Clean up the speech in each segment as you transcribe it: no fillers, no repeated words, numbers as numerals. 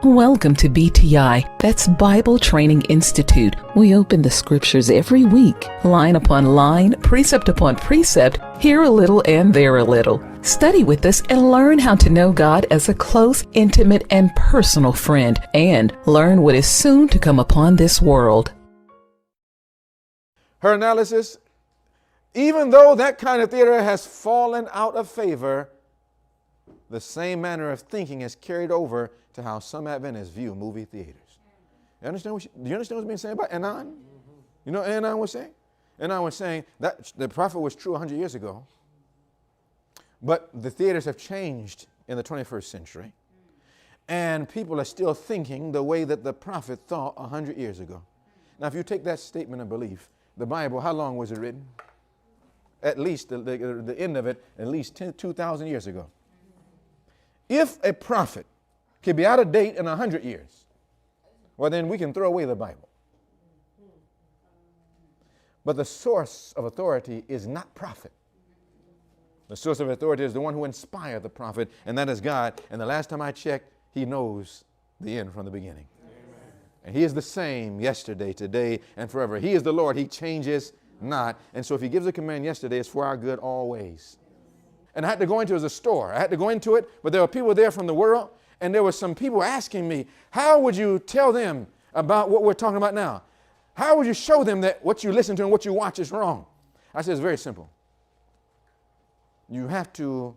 Welcome to BTI, that's Bible Training Institute. We open the scriptures every week, line upon line, precept upon precept, here a little and there a little. Study with us and learn how to know God as a close, intimate, and personal friend, and learn what is soon to come upon this world. Her analysis, even though that kind of theater has fallen out of favor, the same manner of thinking is carried over to how some Adventists view movie theaters. Do you understand what's being said about Anon? You know what Anon was saying? Anon was saying that the prophet was true 100 years ago, but the theaters have changed in the 21st century, and people are still thinking the way that the prophet thought 100 years ago. Now, if you take that statement of belief, the Bible, how long was it written? At least, the end of it, at least 2,000 years ago. If a prophet can be out of date in 100 years, well, then we can throw away the Bible. But the source of authority is not prophet. The source of authority is the one who inspired the prophet, and that is God. And the last time I checked, he knows the end from the beginning. Amen. And he is the same yesterday, today, and forever. He is the Lord. He changes not. And so if he gives a command yesterday, it's for our good always. And I had to go into it as a store. I had to go into it, but there were people there from the world, and there were some people asking me, how would you tell them about what we're talking about now? How would you show them that what you listen to and what you watch is wrong? I said, it's very simple. You have to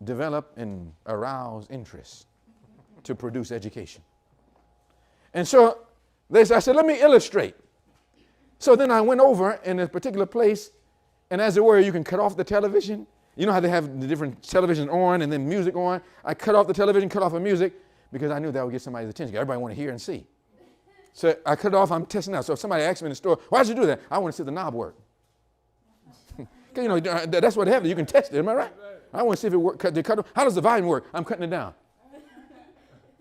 develop and arouse interest to produce education. And so I said, let me illustrate. So then I went over in a particular place, and as it were, you can cut off the television. You know how they have the different television on and then music on? I cut off the television, cut off the music, because I knew that would get somebody's attention. Everybody want to hear and see. So I cut it off, I'm testing out. So if somebody asks me in the store, why'd you do that? I want to see the knob work. Because you know, that's what happens. You can test it, am I right? I want to see if it works. How does the volume work? I'm cutting it down.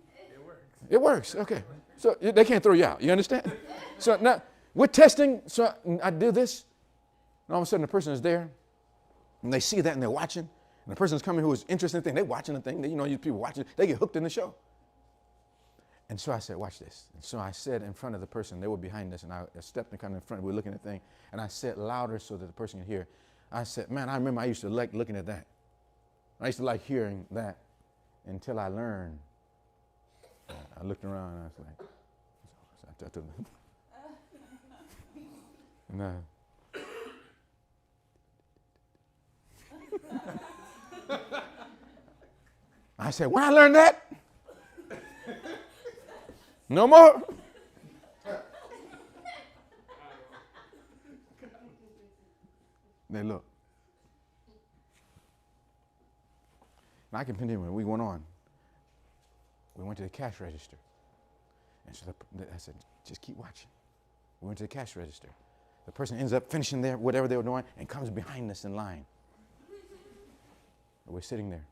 It works. It works, okay. So they can't throw you out, you understand? So now, we're testing, so I do this, and all of a sudden the person is there, and they see that and they're watching, and the person's coming who is interested in the thing, they're watching the thing, you know, you people watching, they get hooked in the show. And so I said, watch this. And so I said in front of the person, they were behind us, and I stepped and come in front, we were looking at the thing, and I said louder so that the person could hear. I said, man, I remember I used to like looking at that. I used to like hearing that until I learned. I looked around and I was like, so I told them. And I said, when I learned that, no more. They look. Now I can continue when we went on. We went to the cash register. And so I said, just keep watching. We went to the cash register. The person ends up finishing their whatever they were doing and comes behind us in line. We're sitting there.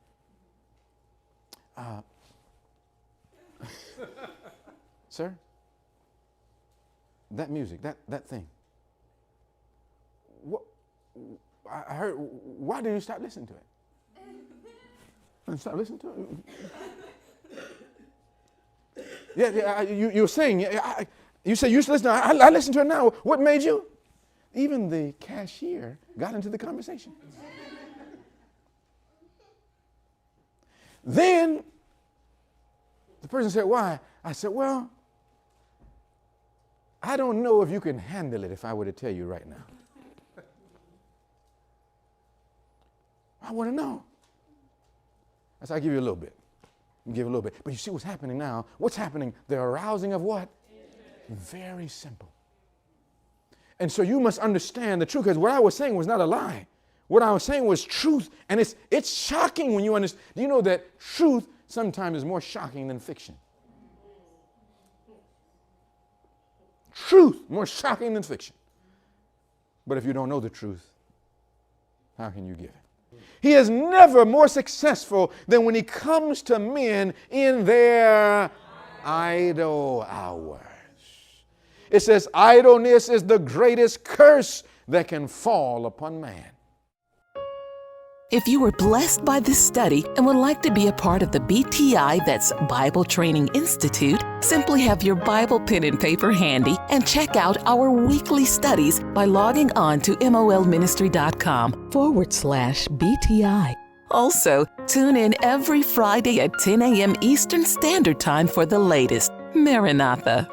Sir, that music, that thing. What? I heard. Why did you stop listening to it? Stop listening to it. Yeah. You were saying. You said you used to listen. I listen to it now. What made you? Even the cashier got into the conversation. Then the person said, why? I said, well, I don't know if you can handle it if I were to tell you right now. I want to know. I said, I'll give you a little bit. Give a little bit. But you see what's happening now? What's happening? The arousing of what? Very simple. And so you must understand the truth, because what I was saying was not a lie. What I was saying was truth, and it's shocking when you understand. Do you know that truth sometimes is more shocking than fiction? Truth more shocking than fiction. But if you don't know the truth, how can you give it? He is never more successful than when he comes to men in their idle hours. It says idleness is the greatest curse that can fall upon man. If you were blessed by this study and would like to be a part of the BTI, that's Bible Training Institute, simply have your Bible pen and paper handy and check out our weekly studies by logging on to molministry.com/BTI. Also, tune in every Friday at 10 a.m. Eastern Standard Time for the latest. Maranatha.